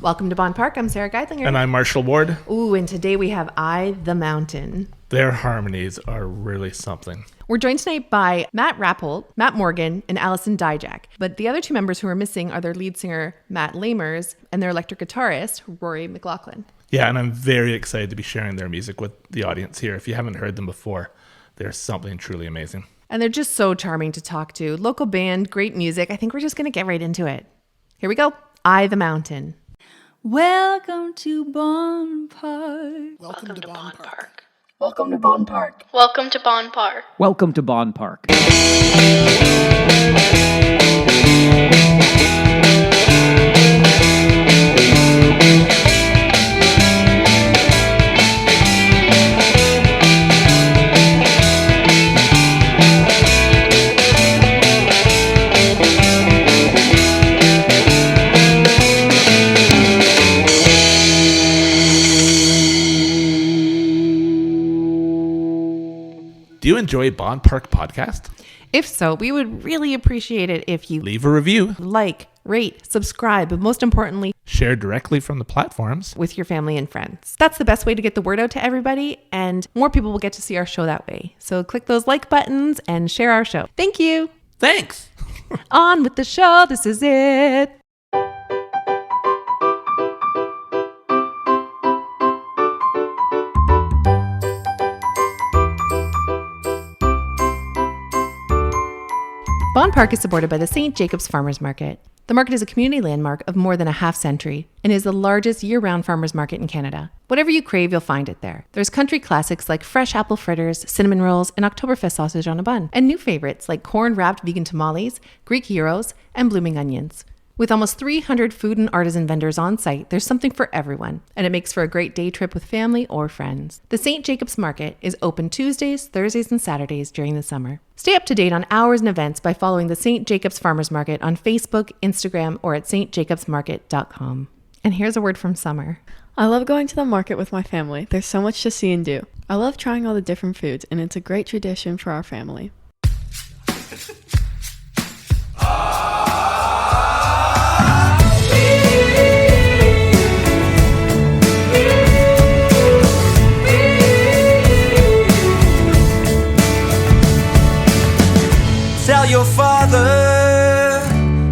Welcome to Bonn Park. I'm Sara Geithlinger. And I'm Marshall Ward. Ooh, and today we have I, the Mountain. Their harmonies are really something. We're joined tonight by Matt Rappold, Matt Morgan, and Alison Dijak. But the other two members who are missing are their lead singer, Matt Lamers, and their electric guitarist, Rory McLaughlin. Yeah, and I'm very excited to be sharing their music with the audience here. If you haven't heard them before, they're something truly amazing. And they're just so charming to talk to. Local band, great music. I think we're just going to get right into it. Here we go. I, the Mountain. Welcome to Bonn Park. Welcome to Bonn Park. Welcome to Bonn Park. Welcome to Bonn Park. Welcome to Bonn Park. Do you enjoy Bonn Park podcast? If so, we would really appreciate it if you Leave a review. like, rate, subscribe, but most importantly, Share directly from the platforms. with your family and friends. That's the best way to get the word out to everybody, and more people will get to see our show that way. So click those like buttons and share our show. Thank you. Thanks. On with the show. This is it. Bonn Park is supported by the St. Jacobs Farmers Market. The market is a community landmark of more than a half century and is the largest year-round farmers market in Canada. Whatever you crave, you'll find it there. There's country classics like fresh apple fritters, cinnamon rolls, and Oktoberfest sausage on a bun, and new favorites like corn-wrapped vegan tamales, Greek gyros, and blooming onions. With almost 300 food and artisan vendors on site, there's something for everyone, and it makes for a great day trip with family or friends. The St. Jacobs Market is open Tuesdays, Thursdays, and Saturdays during the summer. Stay up to date on hours and events by following the St. Jacobs Farmers Market on Facebook, Instagram, or at stjacobsmarket.com. And here's a word from Summer. I love going to the market with my family. There's so much to see and do. I love trying all the different foods, and it's a great tradition for our family. Tell your father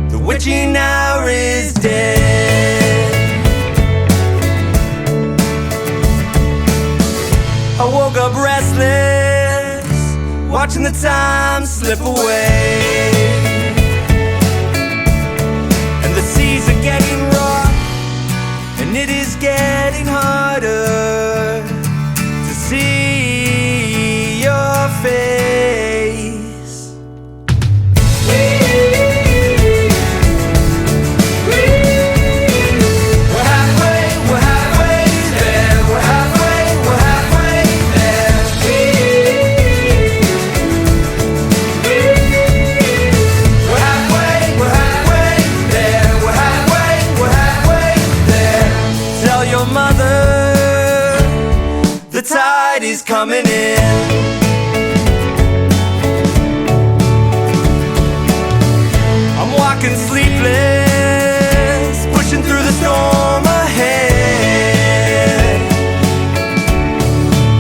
the witching hour is dead. I woke up restless, watching the time slip away. And the seas are getting rough, and it is getting harder to see your face. The tide is coming in. I'm walking sleepless, pushing through the storm ahead.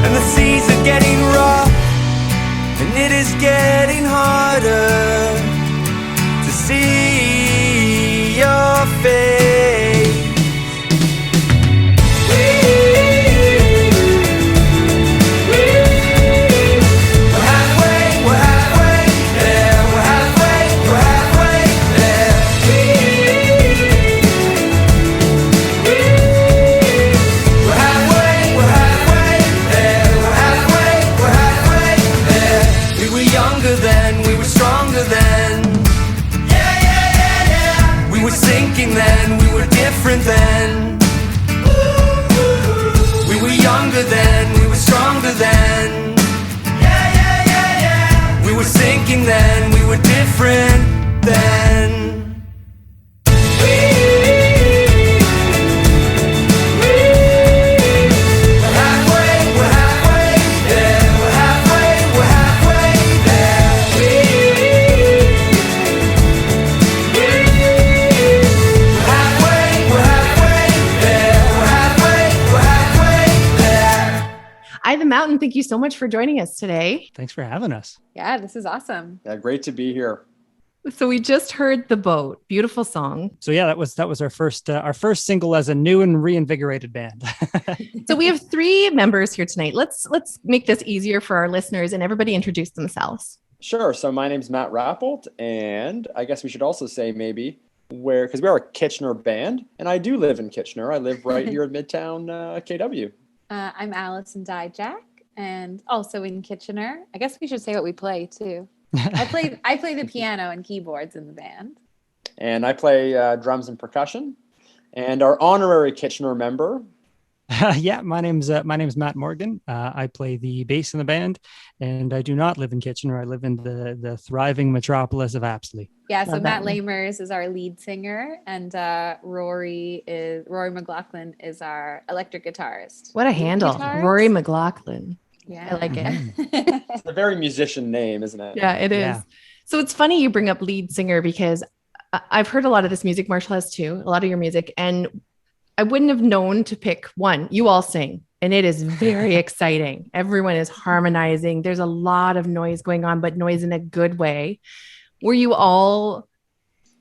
And the seas are getting rough, and it is getting harder to see your face. out and thank you so much for joining us today. Thanks for having us. Yeah, this is awesome. Yeah, great to be here. So we just heard The Boat, beautiful song. So yeah, that was our first single as a new and reinvigorated band. So we have 3 members here tonight. Let's make this easier for our listeners and everybody introduce themselves. Sure. So my name's Matt Rappolt, and I guess we should also say maybe because we are a Kitchener band, and I do live in Kitchener. I live right here in Midtown KW. I'm Allison Dijak, and also in Kitchener. I guess we should say what we play too. I play the piano and keyboards in the band. And I play drums and percussion. And our honorary Kitchener member. Yeah, my name's Matt Morgan. I play the bass in the band, and I do not live in Kitchener. I live in the thriving metropolis of Apsley. Yeah, so Matt Lamers is our lead singer, and Rory McLaughlin is our electric guitarist. What a handle, Rory McLaughlin. Yeah, I like it. It's a very musician name, isn't it? Yeah, it is. Yeah. So it's funny you bring up lead singer because I've heard a lot of this music. Marshall has too, a lot of your music. And I wouldn't have known to pick one. You all sing and it is very exciting. Everyone is harmonizing. There's a lot of noise going on, but noise in a good way. Were you all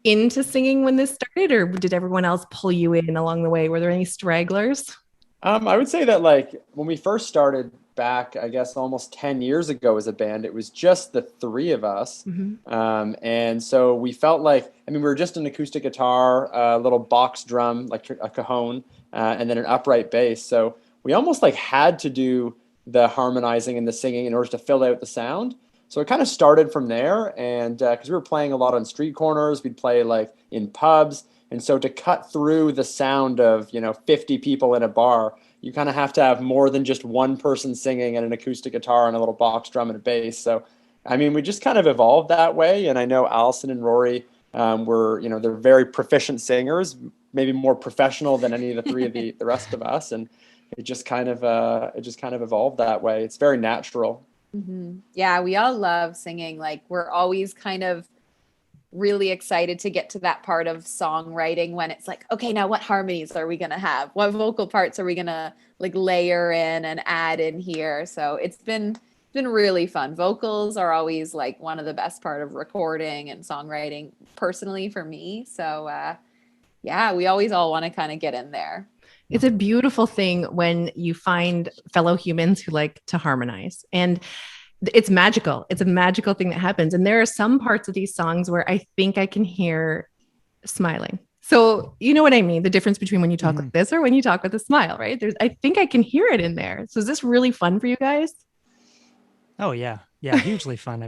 into singing when this started, or did everyone else pull you in along the way? Were there any stragglers? I would say that like when we first started back, I guess almost 10 years ago as a band, it was just the 3 of us. Mm-hmm. And so we felt like, we were just an acoustic guitar, a little box drum, like a cajon, and then an upright bass. So we almost like had to do the harmonizing and the singing in order to fill out the sound. So it kind of started from there. And because we were playing a lot on street corners, we'd play like in pubs. And so to cut through the sound of, 50 people in a bar, you kind of have to have more than just one person singing and an acoustic guitar and a little box drum and a bass. So, we just kind of evolved that way. And I know Allison and Rory were, they're very proficient singers, maybe more professional than any of the 3 of the rest of us. And it just kind of evolved that way. It's very natural. Mm-hmm. Yeah, we all love singing. Like we're always kind of really excited to get to that part of songwriting when it's like, okay, now what harmonies are we going to have? What vocal parts are we going to like layer in and add in here? So it's been really fun. Vocals are always like one of the best part of recording and songwriting personally for me. So yeah, we always all want to kind of get in there. It's a beautiful thing when you find fellow humans who like to harmonize, and it's magical. It's a magical thing that happens. And there are some parts of these songs where I think I can hear smiling. So you know what I mean? The difference between when you talk like this or when you talk with a smile, right? I think I can hear it in there. So is this really fun for you guys? Oh yeah. Yeah. Hugely fun.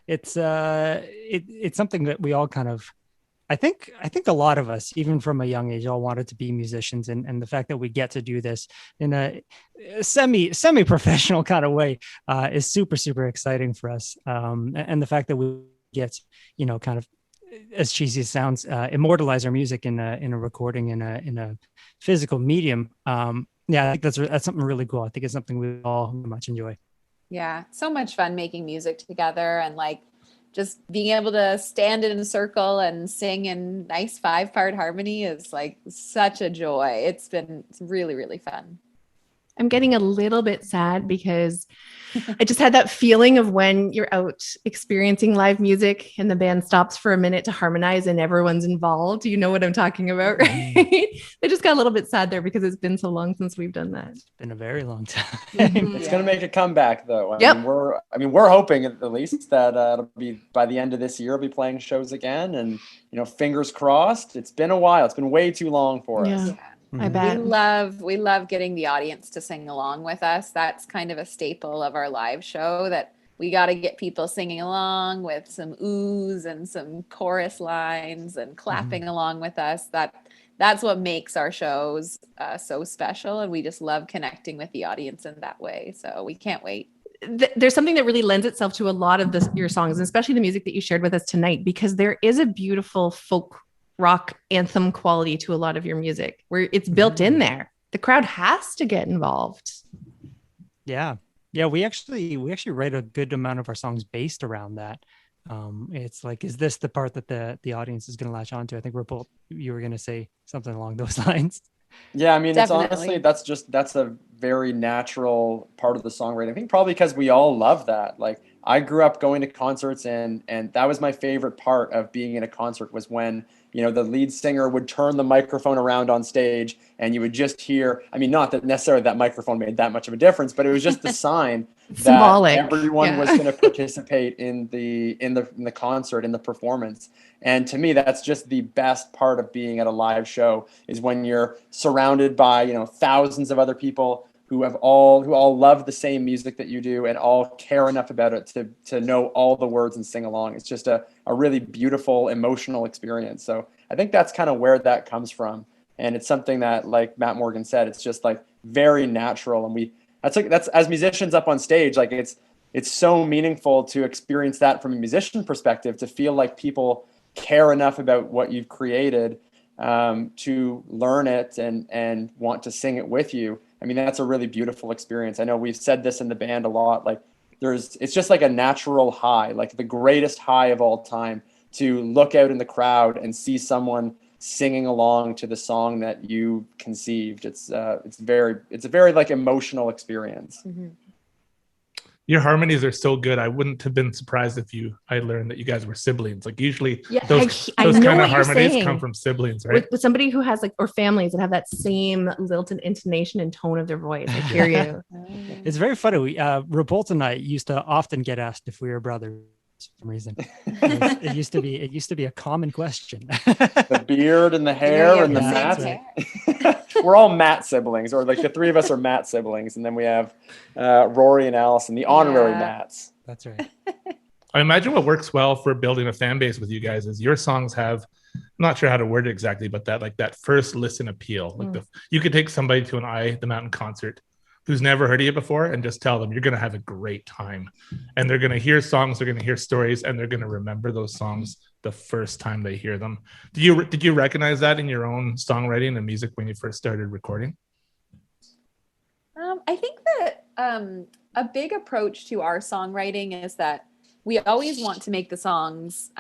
It's something that we all kind of, I think a lot of us, even from a young age, all wanted to be musicians, and the fact that we get to do this in a semi-professional kind of way is super, super exciting for us. And the fact that we get, kind of, as cheesy as it sounds, immortalize our music in a recording in a physical medium. Yeah, I think that's something really cool. I think it's something we all much enjoy. Yeah, so much fun making music together, and like just being able to stand in a circle and sing in nice 5-part harmony is like such a joy. It's really, really fun. I'm getting a little bit sad because I just had that feeling of when you're out experiencing live music and the band stops for a minute to harmonize and everyone's involved. You know what I'm talking about, right? I just got a little bit sad there because it's been so long since we've done that. It's been a very long time. It's going to make a comeback though. We're hoping at least that it'll be by the end of this year, we'll be playing shows again, and fingers crossed. It's been a while. It's been way too long for us. Yeah. I bet. We love getting the audience to sing along with us. That's kind of a staple of our live show, that we got to get people singing along with some oohs and some chorus lines and clapping along with us. That's what makes our shows so special. And we just love connecting with the audience in that way. So we can't wait. There's something that really lends itself to a lot of your songs, and especially the music that you shared with us tonight, because there is a beautiful folk rock anthem quality to a lot of your music where it's built in there. The crowd has to get involved. Yeah. We actually write a good amount of our songs based around that. It's like, is this the part that the audience is going to latch onto? I think you were going to say something along those lines. Yeah. Definitely. It's honestly, that's a very natural part of the songwriting. I think probably because we all love that. Like I grew up going to concerts, and that was my favorite part of being in a concert, was when, you know, the lead singer would turn the microphone around on stage and you would just hear, I mean, not that necessarily that microphone made that much of a difference, but it was just the sign that Symbolic. everyone Yeah. was going to participate in the concert, in the performance. And to me, that's just the best part of being at a live show, is when you're surrounded by, you know, thousands of other people who all love the same music that you do and all care enough about it to know all the words and sing along. It's just a really beautiful, emotional experience. So I think that's kind of where that comes from. And it's something that, like Matt Morgan said, it's just like very natural. And that's as musicians up on stage, like it's so meaningful to experience that from a musician perspective, to feel like people care enough about what you've created to learn it and want to sing it with you. I mean, that's a really beautiful experience. I know we've said this in the band a lot, like it's just like a natural high, like the greatest high of all time, to look out in the crowd and see someone singing along to the song that you conceived. It's a very like emotional experience. Mm-hmm. Your harmonies are so good. I wouldn't have been surprised if I learned that you guys were siblings. Like usually those I kind know of what you're harmonies saying. come from siblings, right? With somebody who has or families that have that same lilted intonation and tone of their voice. I hear you. It's very funny. Revolt and I used to often get asked if we were brothers for some reason. It used to be a common question. The beard and the hair and the Matt. We're all Matt siblings, or like the three of us are Matt siblings, and then we have Rory and Allison, the honorary Matts. That's right. I imagine what works well for building a fan base with you guys is your songs have, I'm not sure how to word it exactly, but that first listen appeal. Like you could take somebody to an Eye the Mountain concert who's never heard of you before and just tell them you're going to have a great time, and they're going to hear songs, they're going to hear stories, and they're going to remember those songs the first time they hear them. Did you recognize that in your own songwriting and music when you first started recording? I think that a big approach to our songwriting is that we always want to make the songs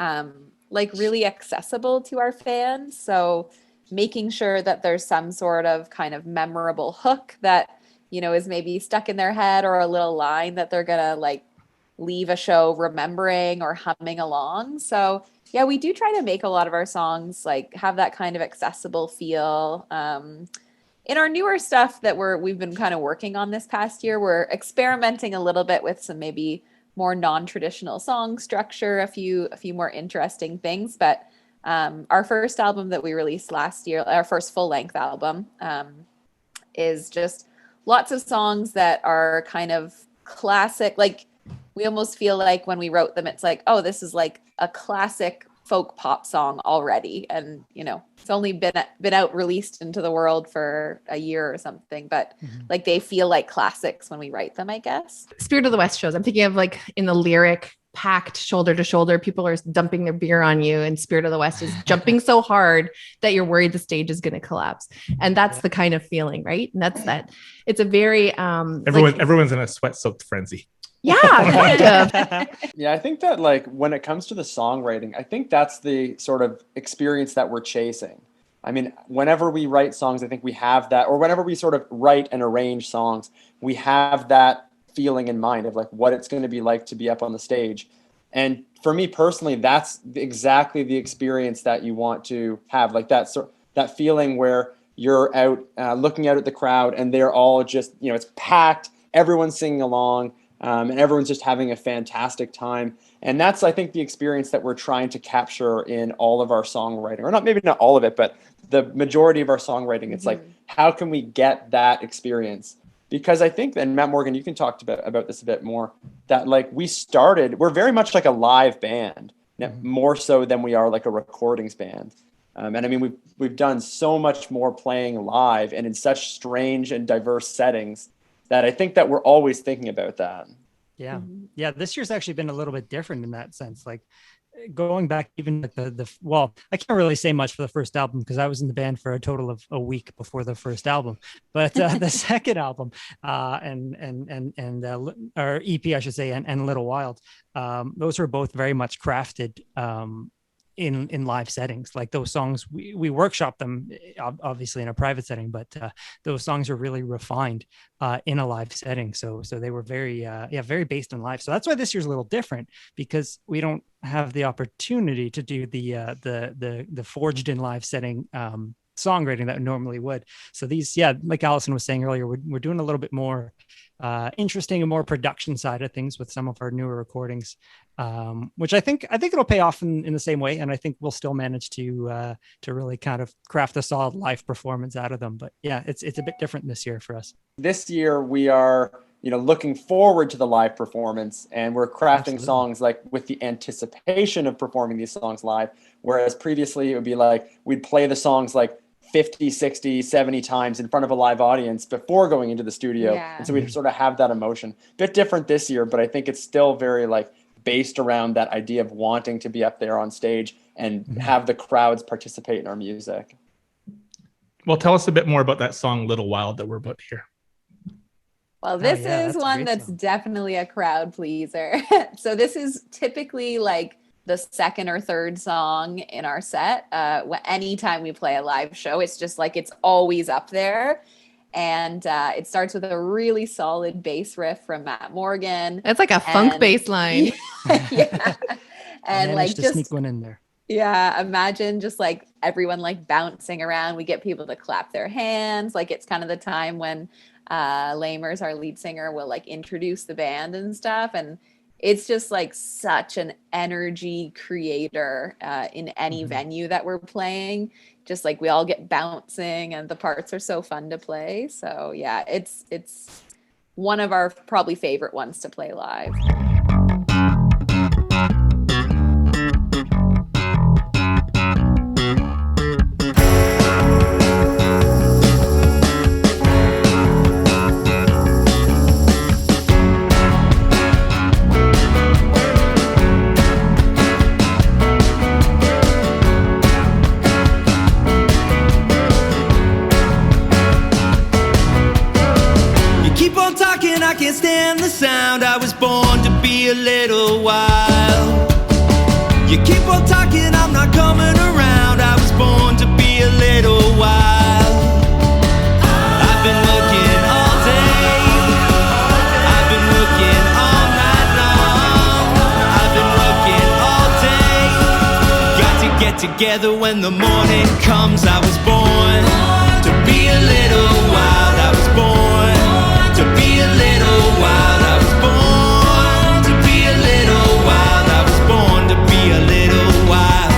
like really accessible to our fans. So making sure that there's some sort of kind of memorable hook that, you know, is maybe stuck in their head, or a little line that they're gonna like leave a show remembering or humming along. So yeah, we do try to make a lot of our songs like have that kind of accessible feel. In our newer stuff that we've been kind of working on this past year, we're experimenting a little bit with some maybe more non-traditional song structure, a few more interesting things. But our first album that we released last year, our first full-length album, is just lots of songs that are kind of classic. Like we almost feel like when we wrote them, it's like, oh, this is like a classic folk pop song already. And, you know, it's only been out, released into the world for a year or something, but like they feel like classics when we write them, I guess. Spirit of the West shows. I'm thinking of like in the lyric, packed shoulder to shoulder, people are dumping their beer on you, and Spirit of the West is jumping so hard that you're worried the stage is going to collapse. And that's the kind of feeling, right? And that's that. It's a very everyone's in a sweat-soaked frenzy. Yeah, kind of. Yeah, I think that like when it comes to the songwriting, I think that's the sort of experience that we're chasing. I mean, whenever we write songs, I think we have that, or whenever we sort of write and arrange songs, we have that feeling in mind of like what it's going to be like to be up on the stage. And for me personally, that's exactly the experience that you want to have, like that feeling where you're out looking out at the crowd and they're all just, you know, it's packed, everyone's singing along. And everyone's just having a fantastic time. And that's, I think, the experience that we're trying to capture in all of our songwriting, or maybe not all of it, but the majority of our songwriting. It's like, how can we get that experience? Because I think, and Matt Morgan, you can talk about this a bit more, that like we're very much like a live band, more so than we are like a recordings band. And I mean, we've done so much more playing live and in such strange and diverse settings that I think that we're always thinking about that. Yeah. Yeah. This year's actually been a little bit different in that sense. Like going back even at well, I can't really say much for the first album because I was in the band for a total of a week before the first album, but the second album or EP, I should say, and Little Wild, those were both very much crafted in live settings. Like those songs, we workshop them obviously in a private setting, but those songs are really refined in a live setting. So they were very very based in live. So that's why this year's a little different, because we don't have the opportunity to do the forged in live setting songwriting that we normally would. So these, like Allison was saying earlier, we're doing a little bit more interesting and more production side of things with some of our newer recordings, which I think it'll pay off in the same way, and I think we'll still manage to really kind of craft a solid live performance out of them. But yeah, it's a bit different this year for us. This year we are looking forward to the live performance, and we're crafting songs like with the anticipation of performing these songs live, whereas previously it would be like we'd play the songs like 50, 60, 70 times in front of a live audience before going into the studio. Yeah. And so we sort of have that emotion. Bit different this year, but I think it's still very like based around that idea of wanting to be up there on stage and have the crowds participate in our music. Well, tell us a bit more about that song Little Wild that we're about to hear. Well, this is one that's definitely a crowd pleaser. So this is typically like the second or third song in our set. Anytime we play a live show, it's just like it's always up there. And it starts with a really solid bass riff from Matt Morgan. It's like a funk bass line. Yeah. And like just sneak one in there. Yeah, imagine just like everyone like bouncing around. We get people to clap their hands. Like it's kind of the time when Lamers, our lead singer, will like introduce the band and stuff. And it's just like such an energy creator in any venue that we're playing. Just like we all get bouncing and the parts are so fun to play. So yeah, it's one of our probably favorite ones to play live. I can't stand the sound. I was born to be a little wild. You keep on talking, I'm not coming around. I was born to be a little wild. I've been working all day. I've been working all night long. I've been working all day. Got to get together when the morning comes. I was born to be a little wild. I was born to be a little wild. I was born to be a little wild. I was born to be a little wild.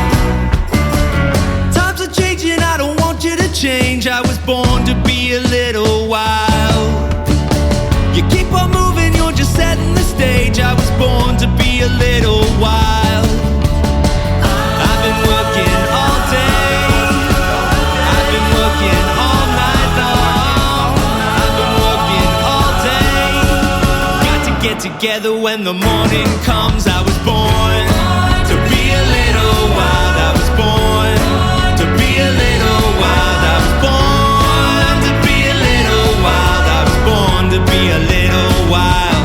Times are changing, I don't want you to change. I was born to be a little wild. You keep on moving, you're just setting the stage. I was born to be a little wild. I've been working all day. I've been working all night long. I've been working all day. Got to get together when the morning comes. I was born to be a little wild. I was born to be a little wild. I was born to be a little wild. I was born to be a little wild.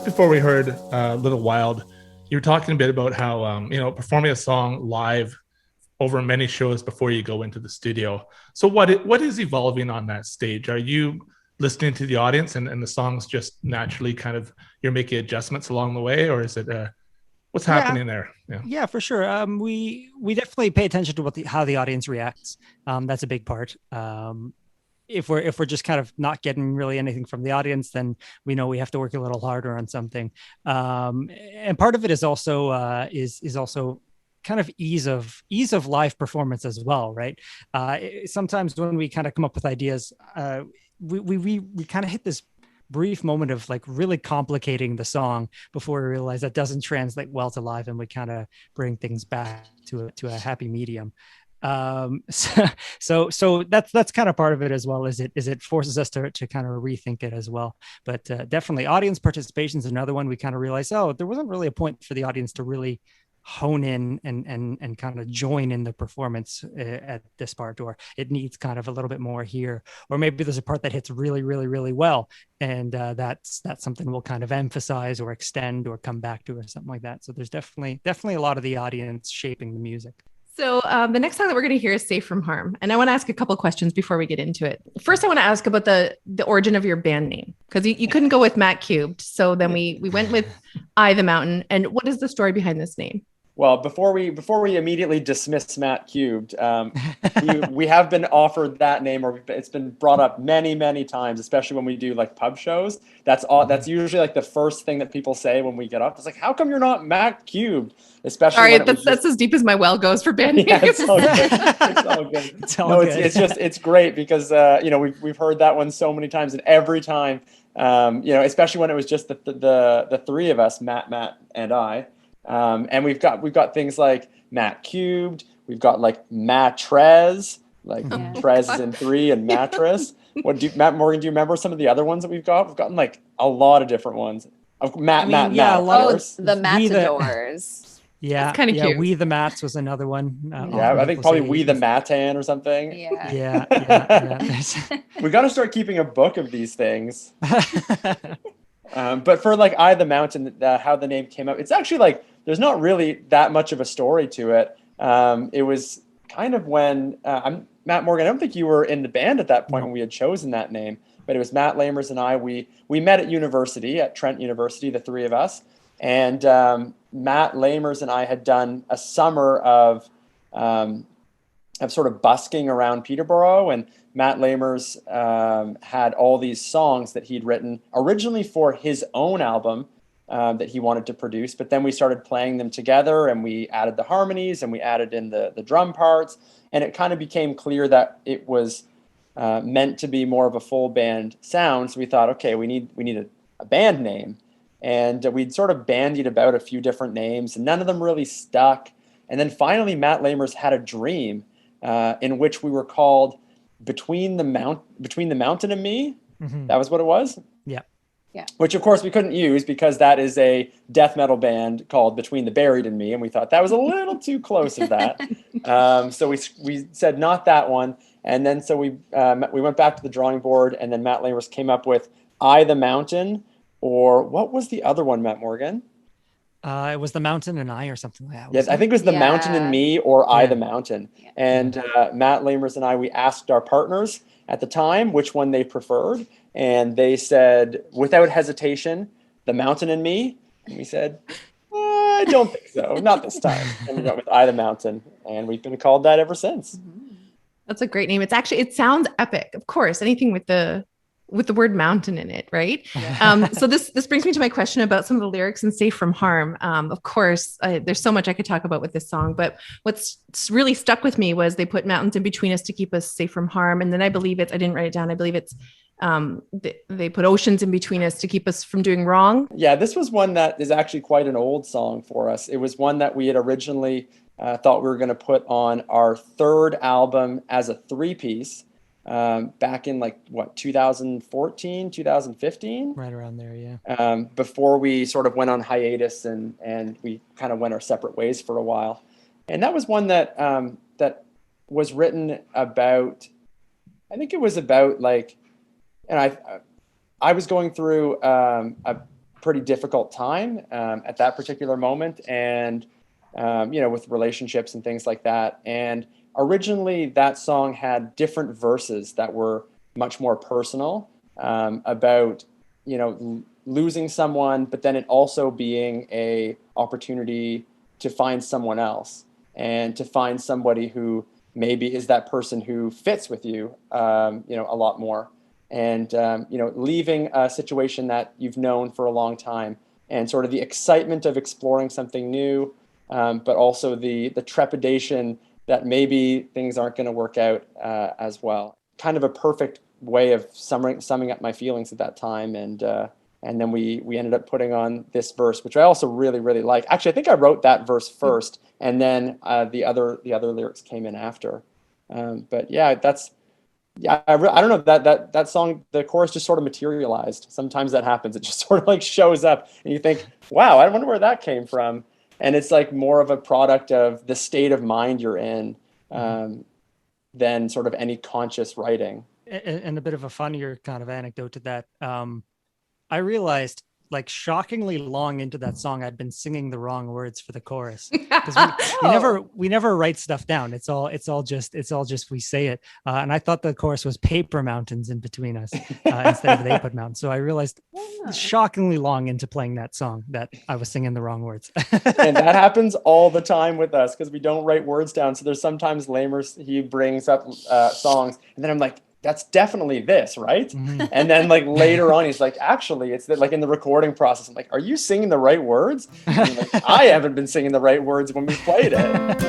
Before we heard Little Wild, you were talking a bit about how performing a song live over many shows before you go into the studio. So what is evolving on that stage? Are you listening to the audience and the songs just naturally kind of you're making adjustments along the way, or is it what's happening there? Yeah, for sure. We definitely pay attention to how the audience reacts. That's a big part. If we're just kind of not getting really anything from the audience, then we know we have to work a little harder on something. And part of it is also is also kind of ease of live performance as well, right? Sometimes when we kind of come up with ideas, we kind of hit this brief moment of like really complicating the song before we realize that doesn't translate well to live, and we kind of bring things back to a happy medium. So that's kind of part of it as well, is it forces us to kind of rethink it as well. But definitely audience participation is another one. We kind of realize, there wasn't really a point for the audience to really hone in and kind of join in the performance at this part, or it needs kind of a little bit more here, or maybe there's a part that hits really, really, really well, and that's something we'll kind of emphasize or extend or come back to or something like that. So there's definitely a lot of the audience shaping the music. So the next song that we're going to hear is Safe from Harm. And I want to ask a couple questions before we get into it. First, I want to ask about the origin of your band name, because you couldn't go with Matt Cubed. So then we went with I the Mountain. And what is the story behind this name? Well, before we immediately dismiss Matt Cubed, we have been offered that name, or it's been brought up many, many times, especially when we do like pub shows. That's usually like the first thing that people say when we get up. It's like, how come you're not Matt Cubed? Especially. All right, that's as deep as my well goes for band names. Yeah, it's all good. It's all good. It's great because we've heard that one so many times, and every time, especially when it was just the three of us, Matt, and I. And we've got things like Matt Cubed. We've got like Mattrez, like Trez is in 3 and mattress. Matt Morgan, do you remember some of the other ones that we've got? We've gotten like a lot of different ones. Matt. The Matadors. Yeah, kind of cute. We the Mats was another one. I think probably We the Matan or something. Yeah. We got to start keeping a book of these things. But for like I the Mountain, how the name came up, it's actually like there's not really that much of a story to it. It was kind of when Matt Morgan, I don't think you were in the band at that point when we had chosen that name, but it was Matt Lamers and I. We met at university, at Trent University, the three of us, and Matt Lamers and I had done a summer of sort of busking around Peterborough, and Matt Lamers had all these songs that he'd written originally for his own album that he wanted to produce, but then we started playing them together, and we added the harmonies, and we added in the drum parts, and it kind of became clear that it was meant to be more of a full band sound. So we thought, okay, we need a band name, and we'd sort of bandied about a few different names, and none of them really stuck. And then finally, Matt Lamers had a dream in which we were called Between the Mountain and Me. Mm-hmm. That was what it was. Yeah. Which of course we couldn't use because that is a death metal band called Between the Buried and Me, and we thought that was a little too close of that. So we said not that one, and then so we went back to the drawing board, and then Matt Lamers came up with I the Mountain, or what was the other one, Matt Morgan? It was The Mountain and I, or something like that. Yes, I think it was The Mountain and Me, or I the Mountain. Yeah. And Matt Lamers and I, we asked our partners at the time which one they preferred, and they said, without hesitation, The Mountain and Me. And we said, I don't think so, not this time. And we went with I the Mountain, and we've been called that ever since. That's a great name. It sounds epic. Of course, anything with the word mountain in it, right? Yeah. So this brings me to my question about some of the lyrics in Safe from Harm. Of course, there's so much I could talk about with this song, but what's really stuck with me was they put mountains in between us to keep us safe from harm. And then I didn't write it down. I believe it's they put oceans in between us to keep us from doing wrong. Yeah, this was one that is actually quite an old song for us. It was one that we had originally thought we were going to put on our third album as a 3-piece. Back in 2014, 2015, right around there, yeah. Before we sort of went on hiatus and we kind of went our separate ways for a while, and that was one that that was written about. I think it was about I was going through a pretty difficult time at that particular moment, and with relationships and things like that, and. Originally, that song had different verses that were much more personal, about, losing someone, but then it also being a opportunity to find someone else and to find somebody who maybe is that person who fits with you, a lot more. And, leaving a situation that you've known for a long time and sort of the excitement of exploring something new, but also the trepidation that maybe things aren't going to work out as well. Kind of a perfect way of summing up my feelings at that time. And then we ended up putting on this verse, which I also really, really like. Actually, I think I wrote that verse first, and then the other lyrics came in after. But yeah, I don't know, that song, the chorus just sort of materialized. Sometimes that happens. It just sort of like shows up, and you think, wow, I wonder where that came from. And it's like more of a product of the state of mind you're in than sort of any conscious writing. And a bit of a funnier kind of anecdote to that. I realized, like, shockingly long into that song, I'd been singing the wrong words for the chorus, because we never write stuff down. It's all just we say it. And I thought the chorus was paper mountains in between us instead of they put mountains. So I realized shockingly long into playing that song that I was singing the wrong words. And that happens all the time with us because we don't write words down. So there's sometimes Lamers, he brings up songs, and then I'm like, that's definitely this, right? Mm-hmm. And then like later on, he's like, actually, it's like in the recording process, I'm like, are you singing the right words? And like, I haven't been singing the right words when we played it.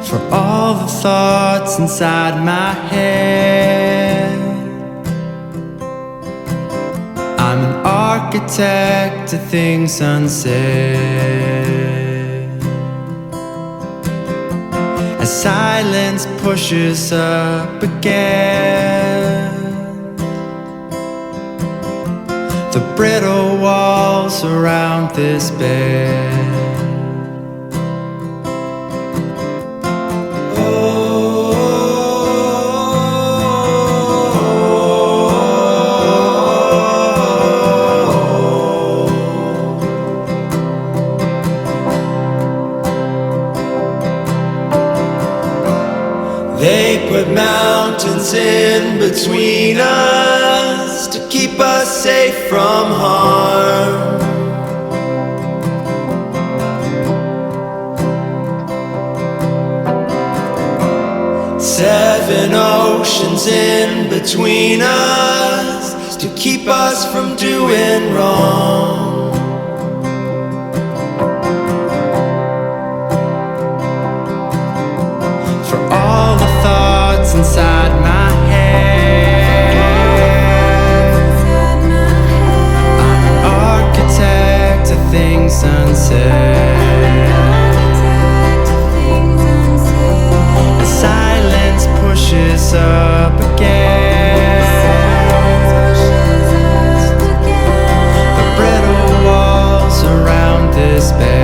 For all the thoughts inside my head, I'm an architect to things unsaid. As silence pushes up again, the brittle walls around this bed. They put mountains in between us to keep us safe from harm. Seven oceans in between us to keep us from doing wrong. Inside my head, I'm an architect of things unsaid. The silence pushes up again, the brittle walls around this bed.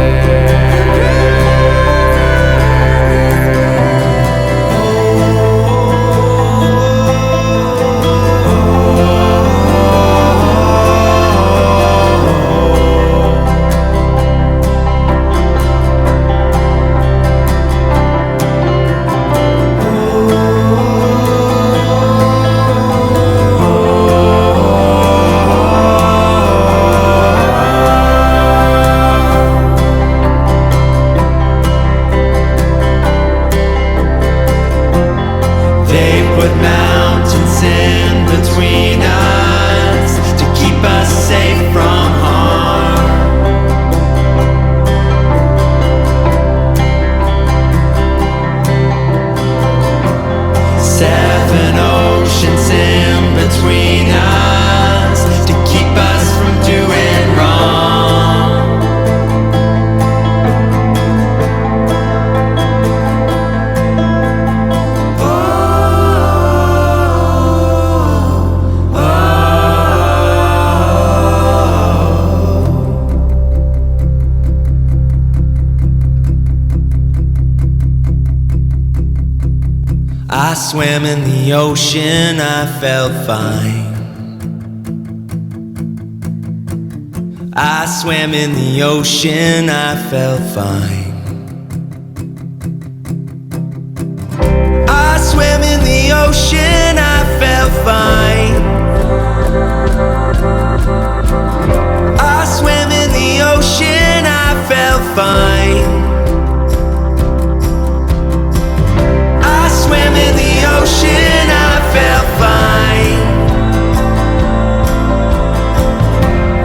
I swam in the ocean, I felt fine. I swam in the ocean, I felt fine. I swam in the ocean, I felt fine. I swam in the ocean, I felt fine. I swam in the ocean, I felt fine.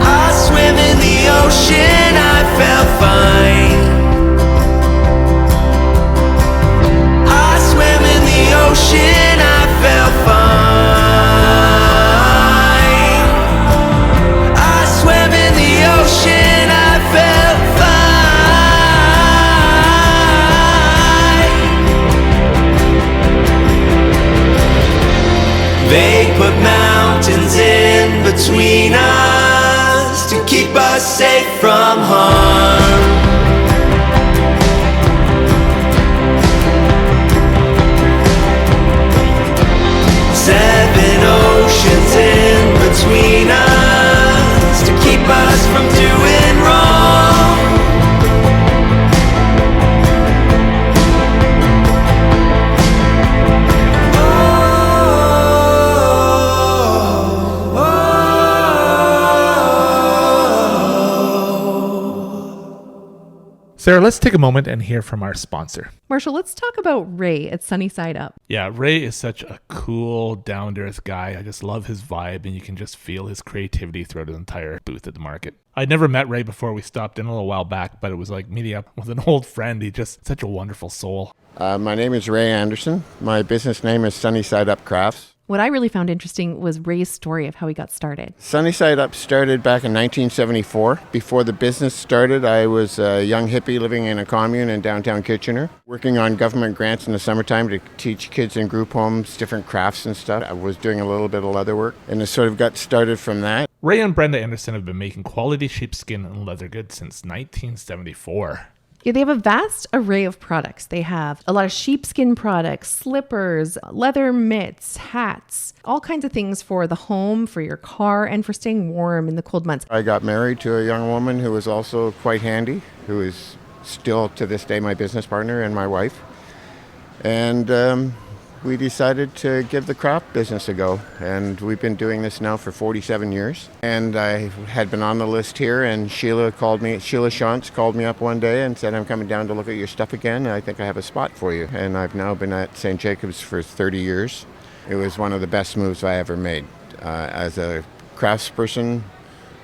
I swam in the ocean, I felt fine. I swam in the ocean, I felt fine. I swam in the ocean, I felt fine. They put mountains in between us to keep us safe from harm. 7 oceans in between us to keep us from doing wrong. Sarah, let's take a moment and hear from our sponsor. Marshall, let's talk about Ray at Sunny Side Up. Yeah, Ray is such a cool, down-to-earth guy. I just love his vibe, and you can just feel his creativity throughout his entire booth at the market. I'd never met Ray before we stopped in a little while back, but it was like meeting up with an old friend. He's just such a wonderful soul. My name is Ray Anderson. My business name is Sunny Side Up Crafts. What I really found interesting was Ray's story of how he got started. Sunny Side Up started back in 1974. Before the business started, I was a young hippie living in a commune in downtown Kitchener, working on government grants in the summertime to teach kids in group homes different crafts and stuff. I was doing a little bit of leather work, and it sort of got started from that. Ray and Brenda Anderson have been making quality sheepskin and leather goods since 1974. Yeah, they have a vast array of products. They have a lot of sheepskin products, slippers, leather mitts, hats, all kinds of things for the home, for your car, and for staying warm in the cold months. I got married to a young woman who was also quite handy, who is still to this day my business partner and my wife. And we decided to give the craft business a go. And we've been doing this now for 47 years. And I had been on the list here, and Sheila Shantz called me up one day and said, I'm coming down to look at your stuff again. I think I have a spot for you. And I've now been at St. Jacobs for 30 years. It was one of the best moves I ever made. As a craftsperson,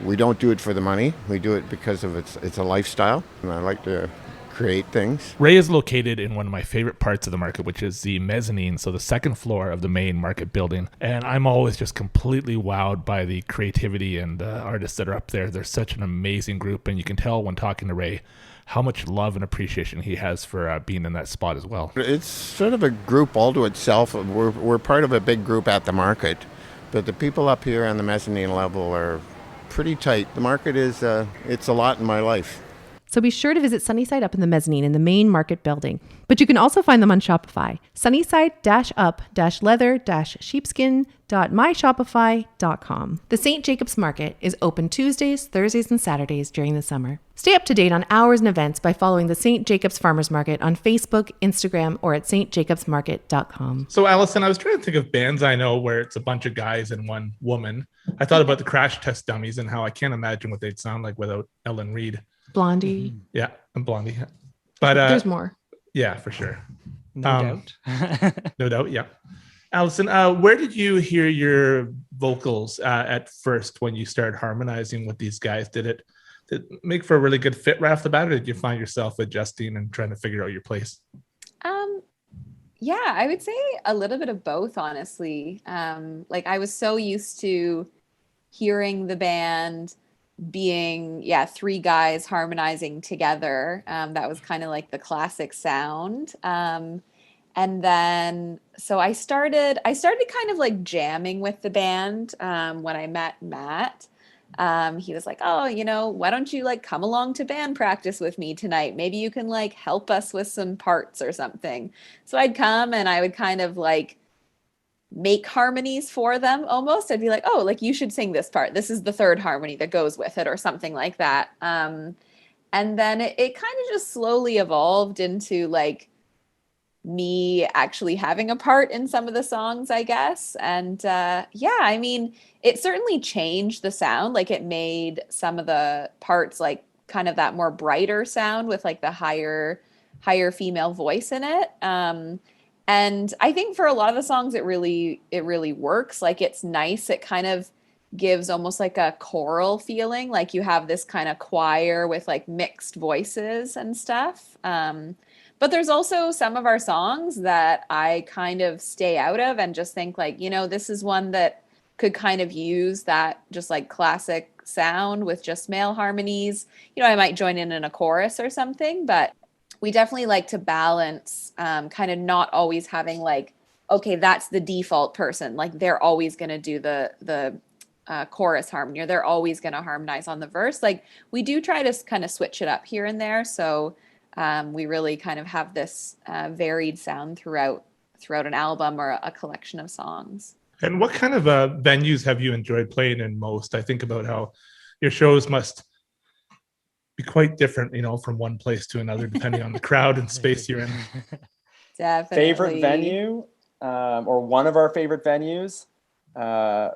we don't do it for the money. We do it because of it's a lifestyle. And I like to create things. Ray is located in one of my favorite parts of the market, which is the mezzanine, so the second floor of the main market building. And I'm always just completely wowed by the creativity and artists that are up there. They're such an amazing group, and you can tell when talking to Ray how much love and appreciation he has for being in that spot as well. It's sort of a group all to itself. We're part of a big group at the market, but the people up here on the mezzanine level are pretty tight. The market is, it's a lot in my life. So be sure to visit Sunny Side Up in the mezzanine in the main market building. But you can also find them on Shopify. sunnyside-up-leather-sheepskin.myshopify.com. The St. Jacobs Market is open Tuesdays, Thursdays, and Saturdays during the summer. Stay up to date on hours and events by following the St. Jacobs Farmers Market on Facebook, Instagram, or at stjacobsmarket.com. So, Allison, I was trying to think of bands I know where it's a bunch of guys and one woman. I thought about the Crash Test Dummies and how I can't imagine what they'd sound like without Ellen Reed. Blondie. Yeah, and Blondie. But there's more. Yeah, for sure. No doubt. No doubt, yeah. Allison, where did you hear your vocals at first when you started harmonizing with these guys? Did it make for a really good fit right off the bat, or did you find yourself adjusting and trying to figure out your place? Yeah, I would say a little bit of both, honestly. Like I was so used to hearing the band being, three guys harmonizing together. That was kind of like the classic sound. And then, so I started kind of like jamming with the band when I met Matt. He was like, oh, why don't you like come along to band practice with me tonight? Maybe you can like help us with some parts or something. So I'd come and I would kind of like make harmonies for them almost. I'd be like, oh, like you should sing this part. This is the third harmony that goes with it or something like that. And then it kind of just slowly evolved into like me actually having a part in some of the songs, I guess. And yeah, I mean, it certainly changed the sound. Like it made some of the parts like kind of that more brighter sound with like the higher female voice in it. And I think for a lot of the songs, it really works. Like it's nice. It kind of gives almost like a choral feeling. Like you have this kind of choir with like mixed voices and stuff. But there's also some of our songs that I kind of stay out of and just think like, you know, this is one that could kind of use that just like classic sound with just male harmonies. You know, I might join in a chorus or something, but we definitely like to balance kind of not always having like, okay, that's the default person. Like they're always going to do the chorus harmony or they're always going to harmonize on the verse. Like we do try to kind of switch it up here and there. So we really kind of have this varied sound throughout an album or a collection of songs. And what kind of venues have you enjoyed playing in most? I think about how your shows must be quite different, you know, from one place to another, depending on the crowd and space you're in. Definitely. Favorite venue, or one of our favorite venues,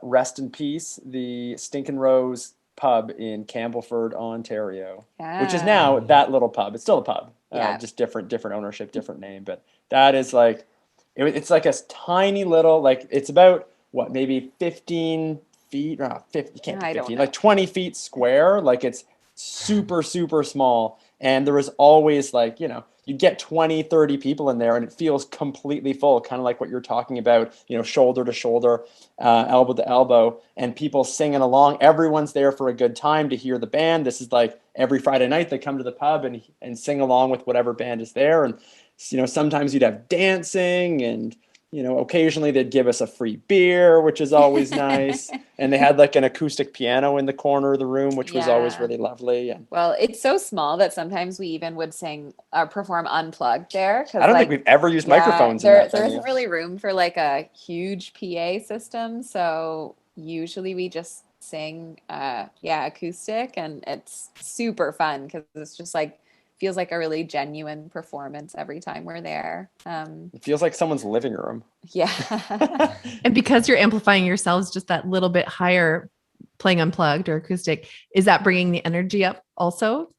rest in peace, the Stinkin' Rose pub in Campbellford, Ontario, which is now that little pub. It's still a pub, just different ownership, different name. But that is like, it's like a tiny little, like it's about what, maybe 15 feet, or 50, can't be 15, like 20 feet square. Like it's super, super small. And there was always like, you know, you get 20, 30 people in there and it feels completely full, kind of like what you're talking about, you know, shoulder to shoulder, elbow to elbow, and people singing along. Everyone's there for a good time to hear the band. This is like every Friday night they come to the pub and sing along with whatever band is there. And, you know, sometimes you'd have dancing and, you know, occasionally they'd give us a free beer, which is always nice. And they had like an acoustic piano in the corner of the room, which was always really lovely. And well, it's so small that sometimes we even would sing or perform unplugged there. I don't think we've ever used microphones. There isn't really room for like a huge PA system. So usually we just sing, acoustic, and it's super fun because it's just like, feels like a really genuine performance every time we're there. It feels like someone's living room. Yeah. And because you're amplifying yourselves just that little bit higher, playing unplugged or acoustic, is that bringing the energy up also?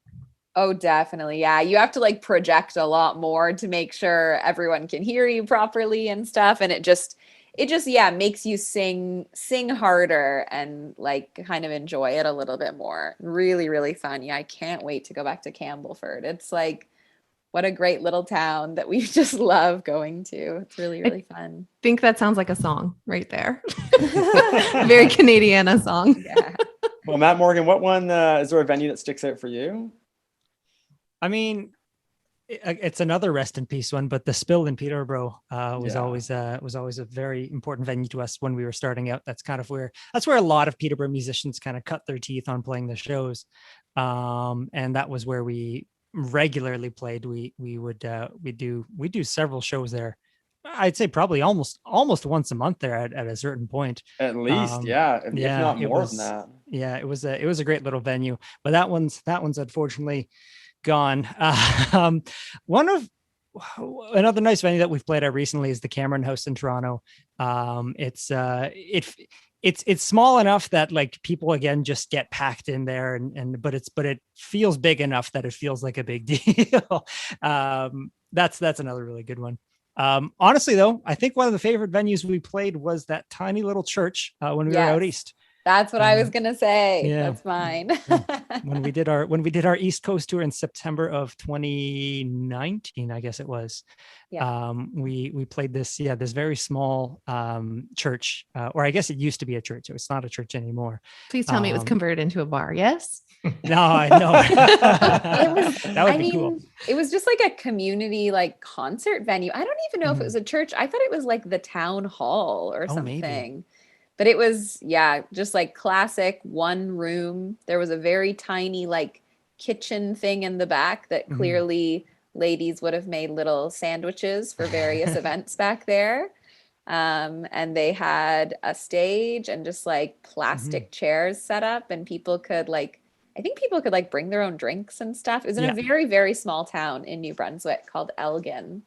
Oh, definitely. Yeah. You have to like project a lot more to make sure everyone can hear you properly and stuff. And it just makes you sing harder and like kind of enjoy it a little bit more. Really, really fun. Yeah. I can't wait to go back to Campbellford. It's like, what a great little town that we just love going to. It's really, really fun. I think that sounds like a song right there. Very Canadian a song. Yeah. Well, Matt Morgan, what one, is there a venue that sticks out for you? I mean, it's another rest in peace one, but the Spill in Peterborough was always a very important venue to us when we were starting out. That's where a lot of Peterborough musicians kind of cut their teeth on playing the shows, and that was where we regularly played. We do several shows there. I'd say probably almost once a month there at a certain point. At least, if not more than that. Yeah, it was a great little venue, but that one's unfortunately gone. Another nice venue that we've played at recently is the Cameron House in Toronto. It's small enough that like people again just get packed in there, but it feels big enough that it feels like a big deal. That's another really good one. Honestly though, I think one of the favorite venues we played was that tiny little church when we were out east. That's what I was going to say. Yeah. That's mine. when we did our East Coast tour in September of 2019, I guess it was. Yeah. We played this very small church, or I guess it used to be a church. It's not a church anymore. Please tell me it was converted into a bar. Yes. No, I know. That would be cool. It was just like a community like concert venue. I don't even know if it was a church. I thought it was like the town hall or something. Maybe. But it was, just like classic one room. There was a very tiny like kitchen thing in the back that clearly ladies would have made little sandwiches for various events back there. And they had a stage and just like plastic chairs set up, and people could like, I think people could like bring their own drinks and stuff. It was in a very, very small town in New Brunswick called Elgin.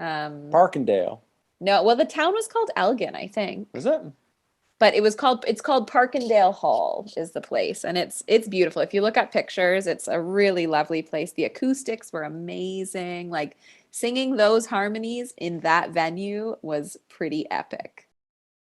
Parkendale. No, well, the town was called Elgin, I think. Was it? But it's called Parkendale Hall is the place, and it's beautiful. If you look at pictures, it's a really lovely place. The acoustics were amazing. Like singing those harmonies in that venue was pretty epic.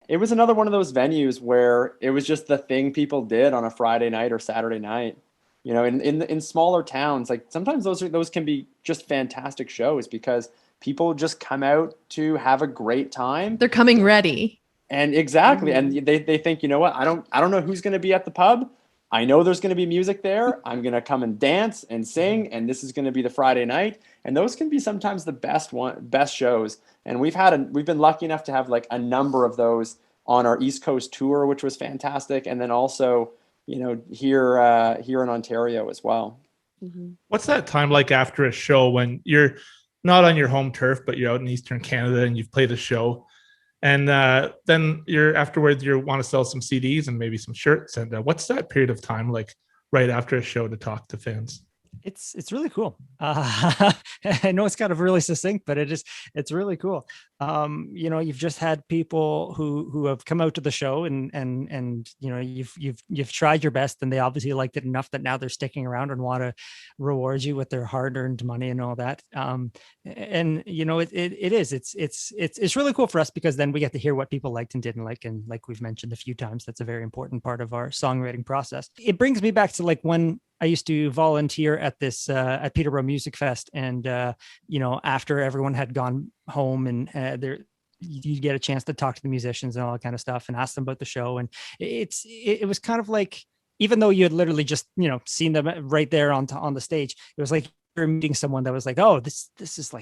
It was another one of those venues where it was just the thing people did on a Friday night or Saturday night. You know, in smaller towns, like sometimes those can be just fantastic shows because people just come out to have a great time. They're coming ready. And exactly. And they think, you know what, I don't know who's going to be at the pub. I know there's going to be music there. I'm going to come and dance and sing, and this is going to be the Friday night. And those can be sometimes the best shows. And we've been lucky enough to have like a number of those on our East Coast tour, which was fantastic. And then also, you know, here in Ontario as well. What's that time like after a show when you're not on your home turf, but you're out in Eastern Canada and you've played a show, and then afterwards you want to sell some CDs and maybe some shirts, and what's that period of time like right after a show to talk to fans? It's really cool. I know it's kind of really succinct, but it's really cool. You know, you've just had people who have come out to the show and you know, you've tried your best, and they obviously liked it enough that now they're sticking around and want to reward you with their hard-earned money and all that. And you know, it's really cool for us because then we get to hear what people liked and didn't like, and like we've mentioned a few times, that's a very important part of our songwriting process. It brings me back to like when I used to volunteer at this at Peterborough Music Fest, and you know, after everyone had gone home, and you get a chance to talk to the musicians and all that kind of stuff, and ask them about the show. And it was kind of like, even though you had literally just, you know, seen them right there on the stage, it was like you're meeting someone that was like, oh, this is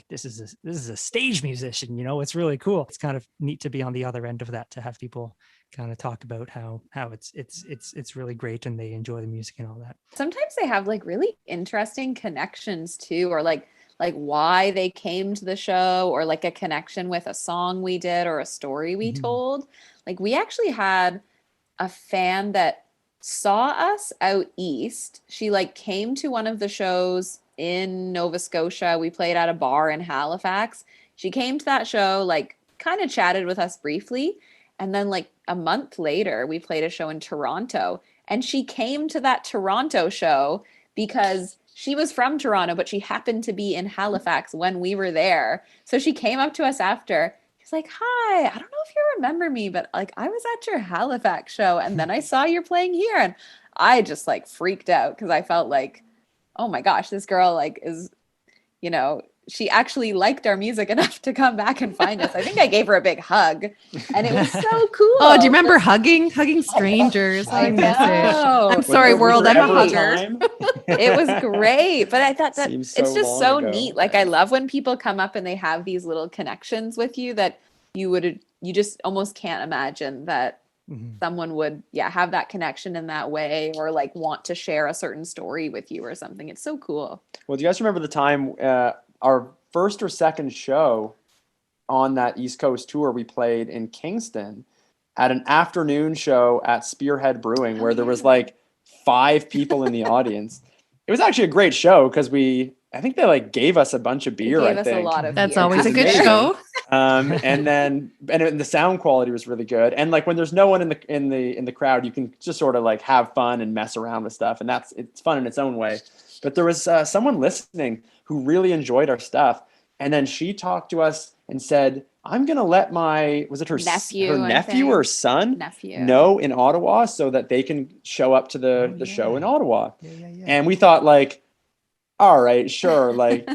a stage musician. You know, it's really cool. It's kind of neat to be on the other end of that, to have people kind of talk about how it's really great and they enjoy the music and all that. Sometimes they have like really interesting connections too, or like why they came to the show, or like a connection with a song we did or a story we told. Like we actually had a fan that saw us out east. She like came to one of the shows in Nova Scotia. We played at a bar in Halifax. She came to that show, like kind of chatted with us briefly. And then like a month later, we played a show in Toronto, and she came to that Toronto show because she was from Toronto, but she happened to be in Halifax when we were there. So she came up to us after. She's like, hi, I don't know if you remember me, but like I was at your Halifax show, and then I saw you're playing here. And I just like freaked out because I felt like, oh my gosh, this girl like is, you know, she actually liked our music enough to come back and find us. I think I gave her a big hug, and it was so cool. Oh, do you remember hugging strangers? I miss it. know. I'm sorry, world. I'm a hugger. It was great, but I thought that Seems it's so just long so ago. neat. Like I love when people come up and they have these little connections with you that you just almost can't imagine that someone would have that connection in that way, or like want to share a certain story with you or something. It's so cool. Well, do you guys remember the time our first or second show on that East Coast tour, we played in Kingston at an afternoon show at Spearhead Brewing, where there was like 5 people in the audience. It was actually a great show because I think they like gave us a bunch of beer. Gave us a lot of That's beer. always a good Amazing. show. And the sound quality was really good. And like when there's no one in the crowd, you can just sort of like have fun and mess around with stuff, and it's fun in its own way. But there was someone listening who really enjoyed our stuff, and then she talked to us and said, I'm going to let her nephew or son know in Ottawa so that they can show up to the show in Ottawa. And we thought like, all right, sure. Like,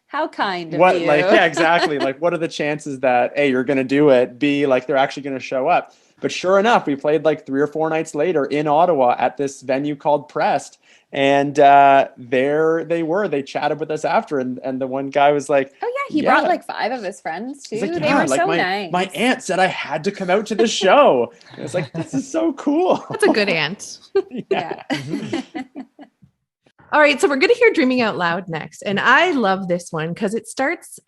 how kind of what, you. like, yeah, exactly. Like, what are the chances that A, you're going to do it, B, like they're actually going to show up? But sure enough, we played like 3 or 4 nights later in Ottawa at this venue called Prest. And there they were. They chatted with us after, and the one guy was like, "Oh yeah, he brought like 5 of his friends too. Like, they were so nice." My aunt said I had to come out to the show. And it's like, this is so cool. That's a good aunt. Yeah. All right, so we're going to hear Dreaming Out Loud next. And I love this one because it starts,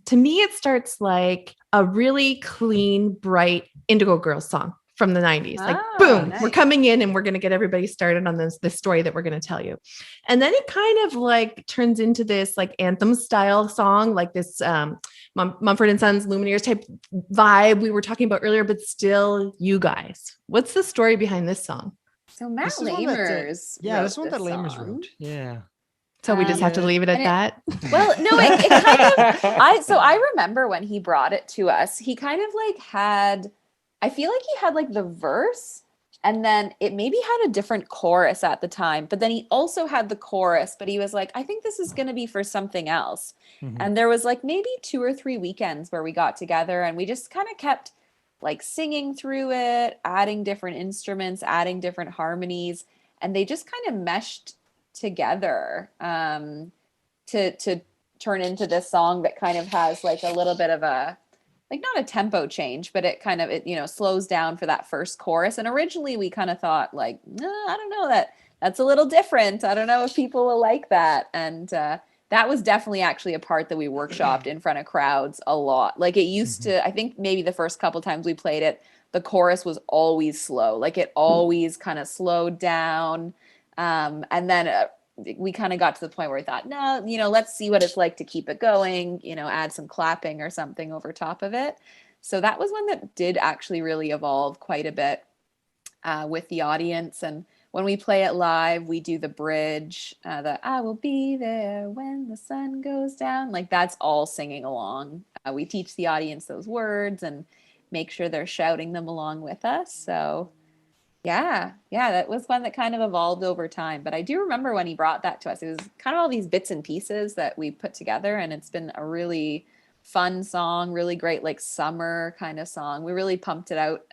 to me, it starts like a really clean, bright Indigo Girls song from the 90s. Like, Oh, boom, nice. we're coming in and we're going to get everybody started on this story that we're going to tell you. And then it kind of like turns into this like anthem style song, like this Mumford & Sons Lumineers type vibe we were talking about earlier, but still you guys. What's the story behind this song? So Matt This is one that, Lamers. yeah, this one wrote that Lamers song. wrote. Yeah. So we just have to leave it at and that. Well, no, it kind of, I remember when he brought it to us, he kind of like had, I feel like he had like the verse and then it maybe had a different chorus at the time, but then he also had the chorus, but he was like, I think this is going to be for something else. Mhm. And there was like maybe 2 or 3 weekends where we got together and we just kind of kept like singing through it, adding different instruments, adding different harmonies, and they just kind of meshed together to turn into this song that kind of has like a little bit of a, like not a tempo change, but it kind of, it, you know, slows down for that first chorus. And originally we kind of thought like, no, I don't know, that's a little different. I don't know if people will like that. And that was definitely actually a part that we workshopped in front of crowds a lot. Like it used to, I think maybe the first couple times we played it, the chorus was always slow. Like it always kind of slowed down. And then we kind of got to the point where we thought, no, you know, let's see what it's like to keep it going, you know, add some clapping or something over top of it. So that was one that did actually really evolve quite a bit with the audience. And when we play it live, we do the bridge, the I will be there when the sun goes down. Like that's all singing along. We teach the audience those words and make sure they're shouting them along with us. So yeah, that was one that kind of evolved over time. But I do remember when he brought that to us, it was kind of all these bits and pieces that we put together. And it's been a really fun song, really great, like summer kind of song. We really pumped it out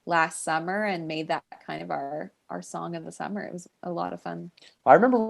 last summer and made that kind of our song of the summer. It was a lot of fun. I remember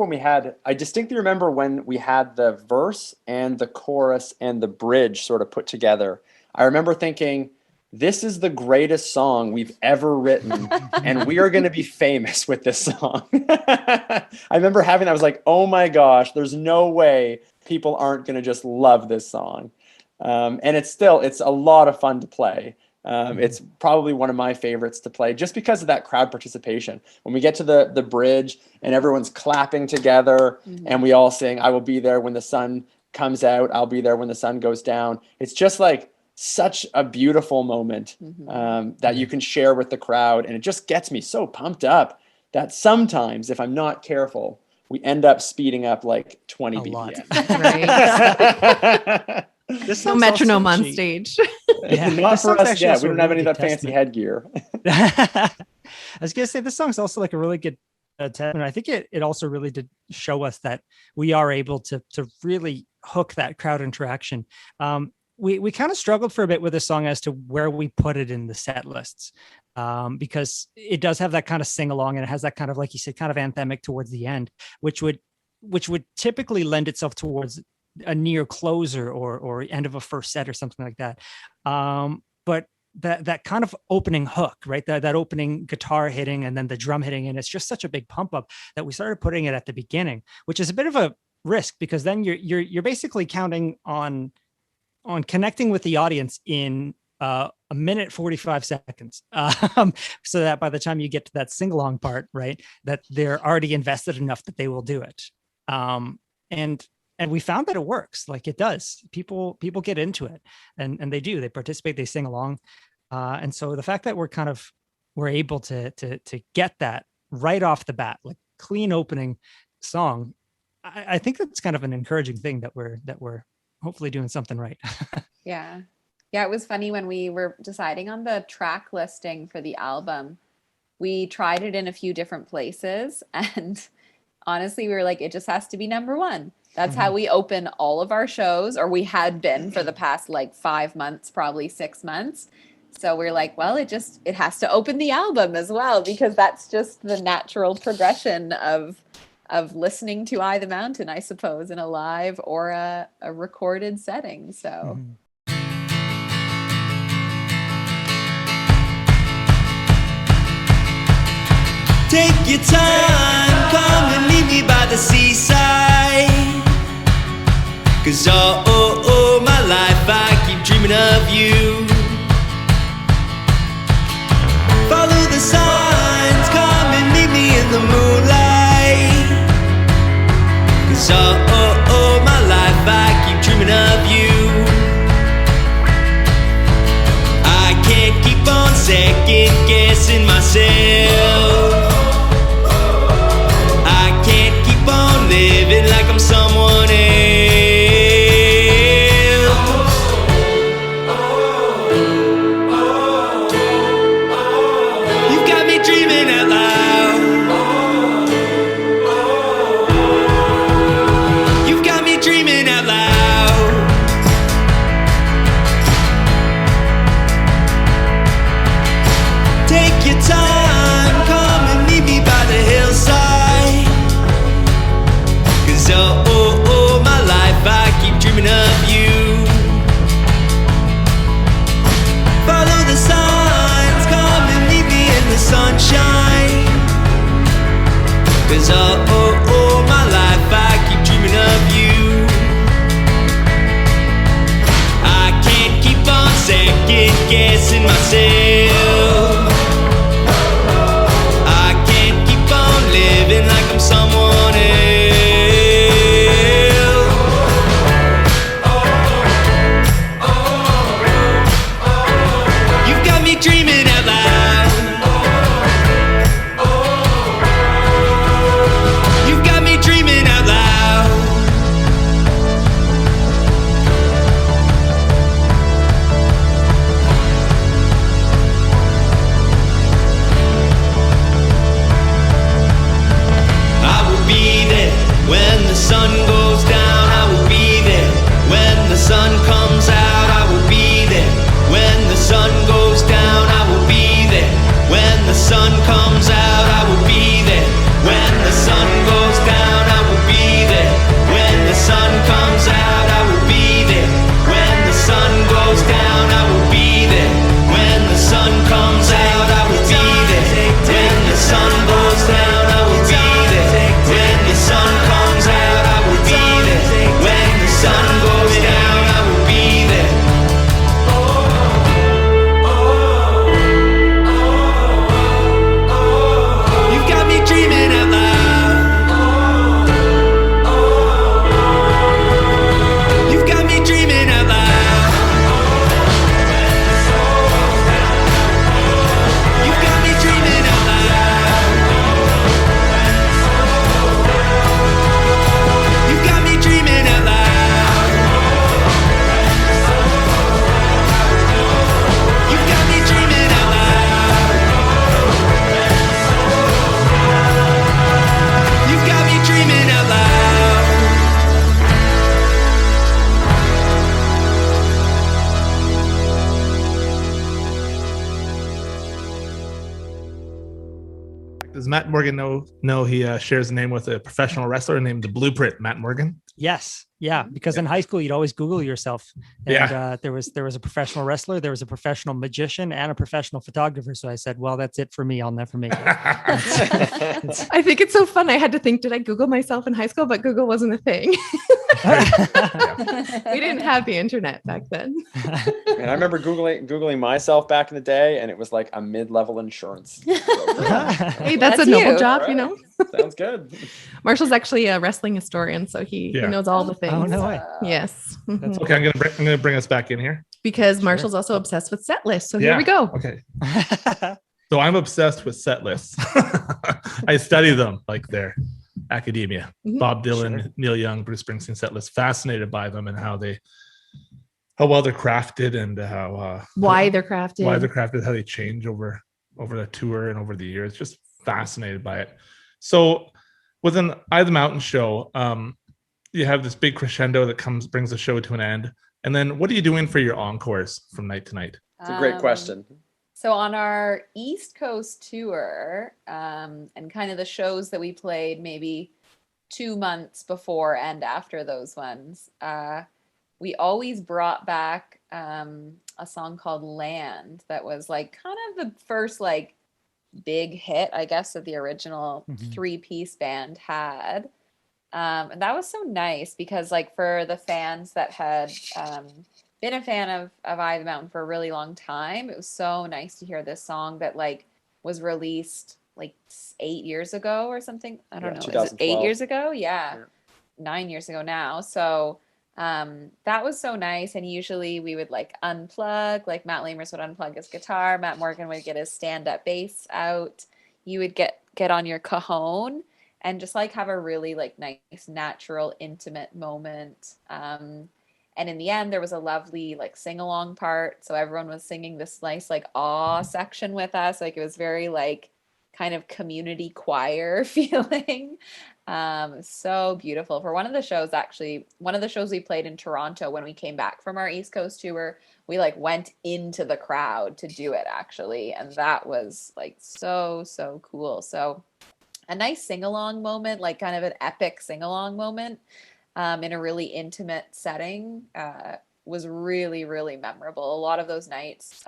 I distinctly remember when we had the verse and the chorus and the bridge sort of put together. I remember thinking, this is the greatest song we've ever written, and we are going to be famous with this song. I remember I was like, oh my gosh, there's no way people aren't going to just love this song. And it's a lot of fun to play. It's probably one of my favorites to play just because of that crowd participation. When we get to the bridge and everyone's clapping together and we all sing, I will be there when the sun comes out, I'll be there when the sun goes down. It's just like such a beautiful moment that you can share with the crowd. And it just gets me so pumped up that sometimes, if I'm not careful, we end up speeding up like 20 BPM. Right. There's no metronome on stage. Yeah, not for us. Yeah, we don't have any of that fancy headgear. I was gonna say this song's also like a really good testament. I think it also really did show us that we are able to really hook that crowd interaction. We kind of struggled for a bit with this song as to where we put it in the set lists, because it does have that kind of sing along and it has that kind of, like you said, kind of anthemic towards the end, which would typically lend itself towards a near closer or end of a first set or something like that. But that kind of opening hook, right? That opening guitar hitting and then the drum hitting, and it's just such a big pump up that we started putting it at the beginning, which is a bit of a risk because then you're basically counting on connecting with the audience in a minute 45 seconds, so that by the time you get to that sing-along part, right, that they're already invested enough that they will do it. And we found that it works. Like it does. People get into it, and they do. They participate. They sing along, and so the fact that we're able to get that right off the bat, like clean opening song, I think that's kind of an encouraging thing that we're hopefully doing something right. Yeah, it was funny when we were deciding on the track listing for the album. We tried it in a few different places, and honestly, we were like, it just has to be number one. That's how we open all of our shows, or we had been for the past like 5 months, probably 6 months. So we're like, well, it has to open the album as well, because that's just the natural progression of listening to Eye the Mountain, I suppose, in a live or a recorded setting. So. Take your time, come and meet me by the seaside. 'Cause all my life I keep dreaming of you. your time, come and meet me by the hillside. 'Cause oh, my life, I keep dreaming of you. Follow the signs, come and meet me in the sunshine. 'Cause oh, my life, I keep dreaming of you. I can't keep on second guessing myself. I can't keep on living like I'm someone else. You've got me dreaming out loud. You've got me dreaming out loud. I will be there when the sun goes down. I will be there when the sun comes out. I will be there when the sun goes down. I will be there when the sun comes out. I will be there when the sun goes down. I will be there when the sun comes out. I will be there when the sun goes down. I will be there when the sun comes out. I will be there when the sun goes down. I will be there when the sun comes out. I will be there when the sun goes down. I will be there. You've got me dreaming out loud. You've got me dreaming out loud. You've got me dreaming out loud. You've got me dreaming out loud. You've got me dreaming out loud. You've got me dreaming out loud. Does Matt Morgan know he shares a name with a professional wrestler named the Blueprint, Matt Morgan? Yes. Yeah. Because in high school, you'd always Google yourself. And there was a professional wrestler, there was a professional magician, and a professional photographer. So I said, well, that's it for me. I'll never make it. I think it's so fun. I had to think, did I Google myself in high school? But Google wasn't a thing. We didn't have the internet back then. And I remember Googling myself back in the day, and it was like a mid-level insurance. Hey, that's a noble you. job, Right. you know. Sounds good. Marshall's actually a wrestling historian, so he knows all the things. Oh, no way. Yes. That's Okay, I'm gonna bring us back in here. Because Marshall's also obsessed with set lists. So here we go. Okay. So I'm obsessed with set lists. I study them like they're academia. Mhm. Bob Dylan, Neil Young, Bruce Springsteen set lists. Fascinated by them and how well they're crafted and Why they're crafted. how they change over the tour and over the years. Just fascinated by it. So with an Eye of the Mountain show, you have this big crescendo that brings the show to an end. And then what are you doing for your encores from night to night? It's a great question. So on our East Coast tour, and kind of the shows that we played maybe 2 months before and after those ones, we always brought back a song called Land that was like kind of the first like big hit, I guess, that the original three-piece band had. And that was so nice because like for the fans that had been a fan of Eye of the Mountain for a really long time, it was so nice to hear this song that like was released like 8 years ago or something. I don't know. Is it 8 years ago? Yeah. 9 years ago now. So that was so nice. And usually we would like unplug, like Matt Lamers would unplug his guitar. Matt Morgan would get his stand-up bass out. You would get on your cajon and just like have a really like nice, natural, intimate moment. And in the end, there was a lovely like sing-along part. So everyone was singing this nice like awe section with us. Like it was very like kind of community choir feeling. So beautiful. For one of the shows, actually, one of the shows we played in Toronto when we came back from our East Coast tour, we like went into the crowd to do it actually. And that was like so, so cool. So a nice sing-along moment, like kind of an epic sing-along moment in a really intimate setting was really, really memorable. A lot of those nights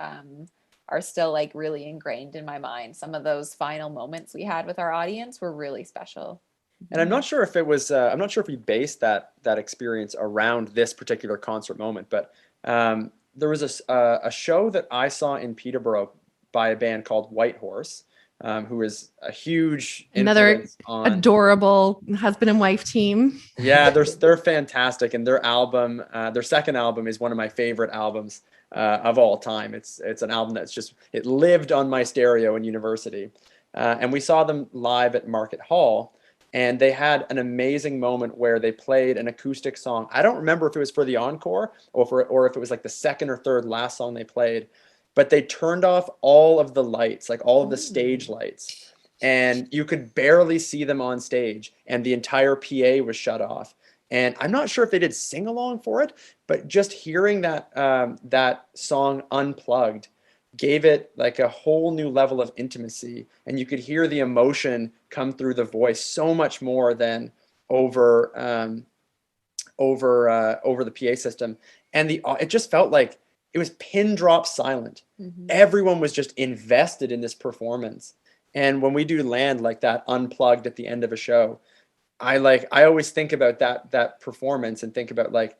are still like really ingrained in my mind. Some of those final moments we had with our audience were really special. And I'm not sure if it was, I'm not sure if we based that experience around this particular concert moment, but there was a show that I saw in Peterborough by a band called White Horse, who is a huge Another adorable husband and wife team. Yeah, they're fantastic, and their album, their second album, is one of my favorite albums of all time. It's an album that's just, it lived on my stereo in university, and we saw them live at Market Hall. And they had an amazing moment where they played an acoustic song. I don't remember if it was for the encore or if it was like the second or third last song they played, but they turned off all of the lights, like all of the stage lights, and you could barely see them on stage, and the entire PA was shut off. And I'm not sure if they did sing along for it, but just hearing that that song unplugged gave it like a whole new level of intimacy, and you could hear the emotion come through the voice so much more than over the PA system. And it just felt like it was pin drop silent. Mm-hmm. Everyone was just invested in this performance. And when we do land like that unplugged at the end of a show, I always think about that performance and think about like,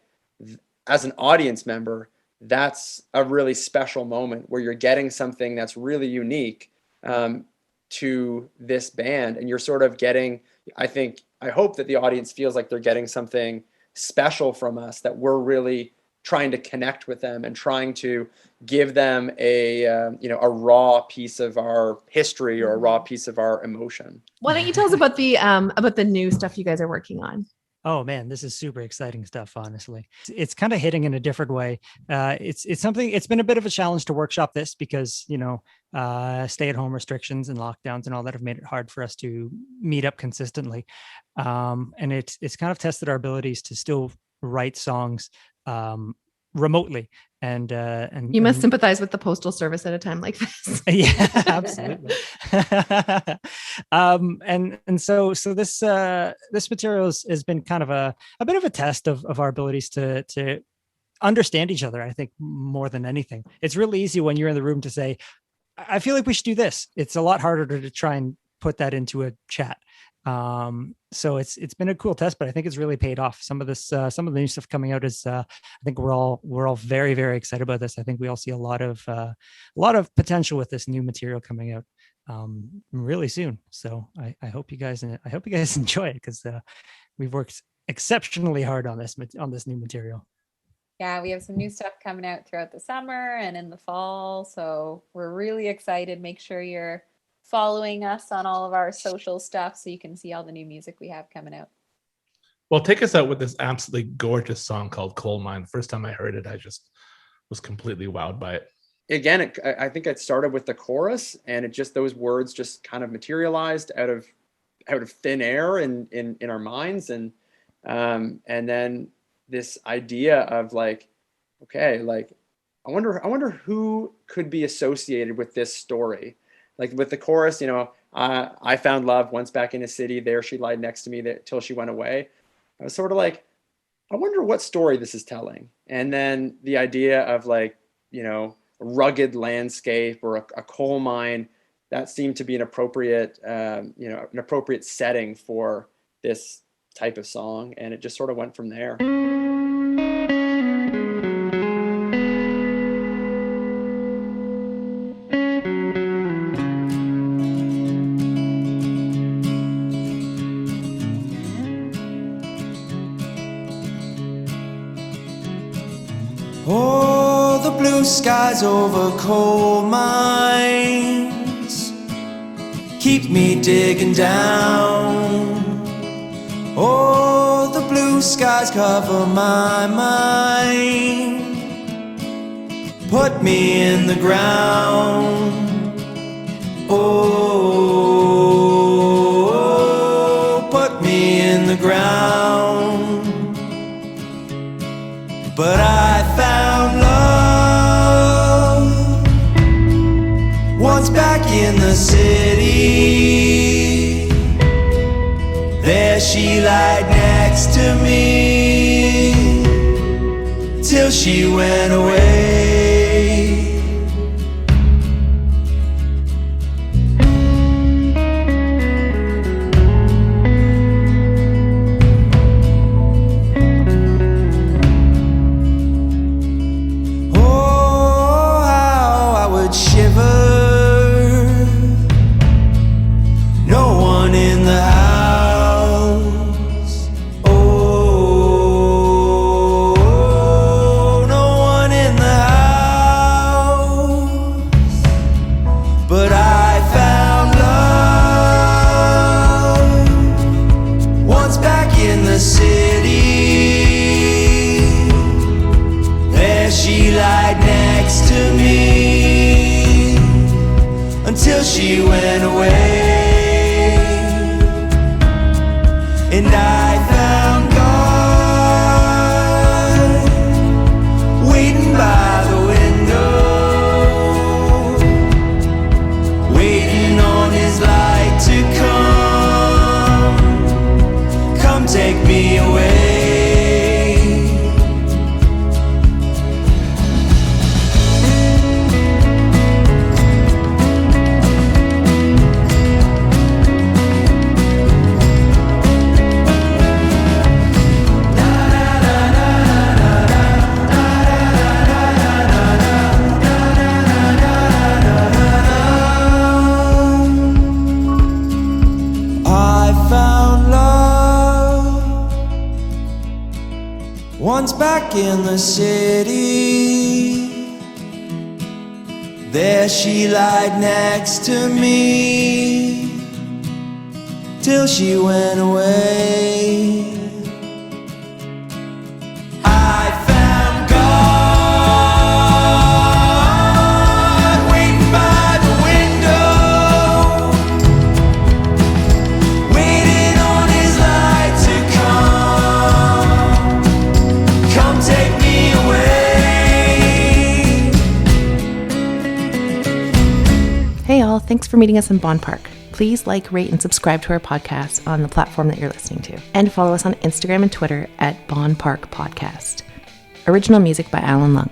as an audience member, that's a really special moment where you're getting something that's really unique to this band, and you're sort of getting, I hope that the audience feels like they're getting something special from us, that we're really trying to connect with them and trying to give them a raw piece of our history or a raw piece of our emotion. Why don't you tell us about the new stuff you guys are working on? Oh man, this is super exciting stuff, honestly. It's kind of hitting in a different way. It's something, it's been a bit of a challenge to workshop this because, stay-at-home restrictions and lockdowns and all that have made it hard for us to meet up consistently. And it's kind of tested our abilities to still write songs remotely. And you must sympathize with the postal service at a time like this. Yeah, absolutely. So this material has been kind of a bit of a test of our abilities to understand each other. I think more than anything, it's really easy when you're in the room to say, I feel like we should do this. It's a lot harder to try and put that into a chat. So it's been a cool test, but I think it's really paid off. Some of the new stuff coming out is, I think we're all very, very excited about this. I think we all see a lot of potential with this new material coming out, really soon. So I hope you guys enjoy it, because, we've worked exceptionally hard on this new material. Yeah, we have some new stuff coming out throughout the summer and in the fall. So we're really excited. Make sure you're following us on all of our social stuff so you can see all the new music we have coming out. Well, take us out with this absolutely gorgeous song called Coal Mine. First time I heard it, I just was completely wowed by it. Again, I think it started with the chorus, and those words just kind of materialized out of thin air in our minds, and then this idea of like, okay, like I wonder who could be associated with this story. Like with the chorus, I found love once back in a city. There she lied next to me till she went away. I was sort of like, I wonder what story this is telling. And then the idea of like, a rugged landscape or a coal mine, that seemed to be an appropriate setting for this type of song. And it just sort of went from there. Oh, the blue skies over coal mines keep me digging down. Oh, the blue skies cover my mind, put me in the ground. Oh, put me once back in the city. There she lied next to me till she went away. Until she went away, and I found God waiting by the window, waiting on his light to come take me away. Once back in the city, there she lied next to me till she went away. I found God waiting by the window, waiting on his light to come take me away. Hey all, thanks for meeting us in Bonn Park. Please like, rate, and subscribe to our podcast on the platform that you're listening to. And follow us on Instagram and Twitter at Bonn Park Podcast. Original music by Alan Lung.